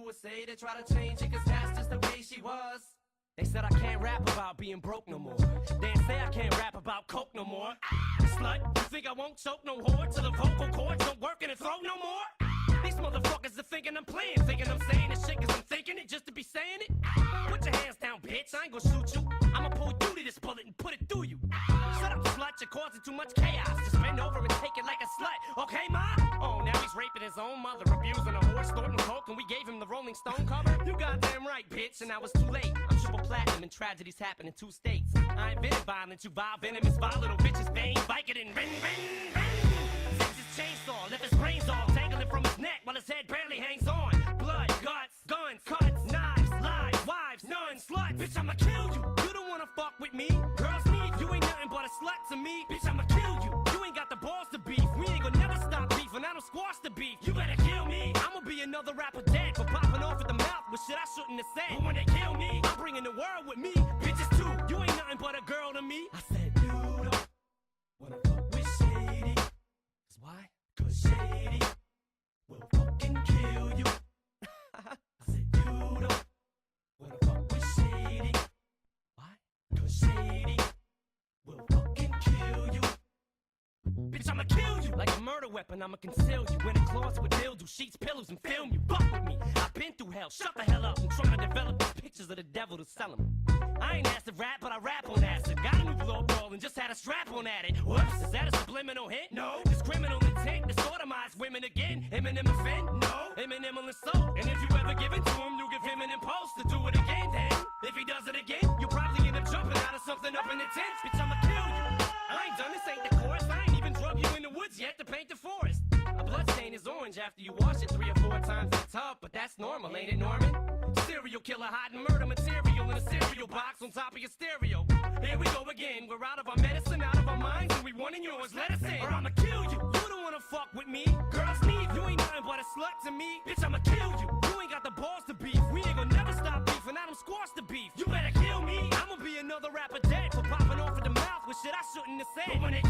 would say to try to change it, cause that's just the way she was. They said I can't rap about being broke no more. They say I can't rap about coke no more. Slut, you think I won't choke no whore till the vocal cords don't work in the throat no more? These motherfuckers are thinking I'm playing, thinking I'm saying this shit cause I'm thinking it just to be saying it. Put your hands down, bitch, I ain't gonna shoot you. I'ma pull you to this bullet and put it through you. Shut up, slut, you're causing too much chaos. Just bend over and take it like a slut, okay, ma? Oh, now he's raping his own mother, abusing a horse, snorting coke, and we gave him the Rolling Stone cover? You goddamn right, bitch, and now it's too late. I'm triple platinum and tragedies happen in 2 states. I invented violence, you vile venomous, vile little bitches, vein, Vicodin, ring, ring, ring. Takes his chainsaw, left his brains all dangling from his neck while his head barely hangs on. Blood, guts, guns, cuts, knives, lies, wives, nuns, sluts. Bitch, I'ma kill you. You don't wanna fuck with me. Girls need you ain't nothing but a slut to me. Bitch, I'ma kill you. You ain't got the balls to beef. We ain't gonna never stop beef, and I don't squash the beef. You better kill me. I'ma be another rapper dead for popping off at the mouth with shit I shouldn't have said. But when they kill me, I'm bringing the world with me. Bitches too. You ain't nothing but a girl to me. I said you don't wanna fuck with Shady. Cause why? Cause Shady will fucking kill you. I said you don't wanna fuck with Shady. Why? Cause Shady will fucking kill you. Bitch, I'ma kill you like a murder weapon. I'ma conceal you in a closet with dildo sheets, pillows, and film you. Fuck with me. I've been through hell. Shut the hell up. I'm trying to develop the pictures of the devil to sell them. I ain't acid rap, but I rap on acid. Got a new blow ball and just had a strap on at it. Whoops, is that a subliminal hint? No. This criminal intent to sodomize women again. Eminem offend? No. Eminem will insult. And if you ever give it to him, you give him an impulse to do it again. Then, if he does it again, you'll probably end up jumping out of something up in the tent. Bitch, I'ma kill you. I ain't done this, ain't the chorus. I ain't even drug you in the woods yet to paint the forest. A blood stain is orange after you wash it 3 or 4 times in the tub, but that's normal, ain't it, Norman? Serial killer hiding murder material in a cereal box on top of your stereo. Here we go again. We're out of our medicine, out of our minds, and we wanting yours. Let us in, or I'ma kill you. You don't wanna fuck with me. Girls need you ain't nothing but a slut to me. Bitch, I'ma kill you. You ain't got the balls to beef. We ain't gonna never stop beef, and I don't squash the beef. You better kill me. I'ma be another rapper dead for popping off at the mouth with shit I shouldn't have said. But when they